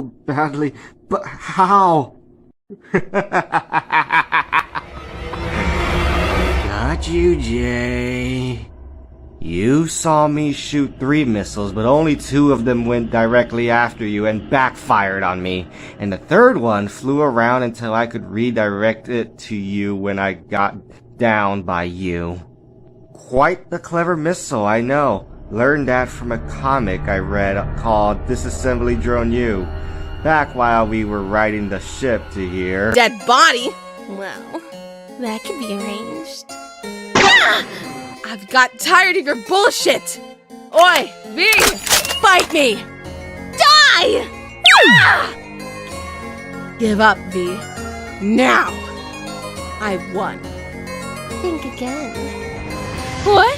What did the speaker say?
badly, but how? Got you, Jay. You saw me shoot 3 missiles, but only 2 of them went directly after you and backfired on me. And the 3rd one flew around until I could redirect it to you when I got down by you. Quite the clever missile, I know. Learned that from a comic I read called DisassemblydroneU, back while we were riding the ship to here. Dead body? Well, that can be arranged. Ah! I've got tired of your bullshit! Oi, V! Fight me! Die! Ah! Give up, V. Now! I won. Think again. What?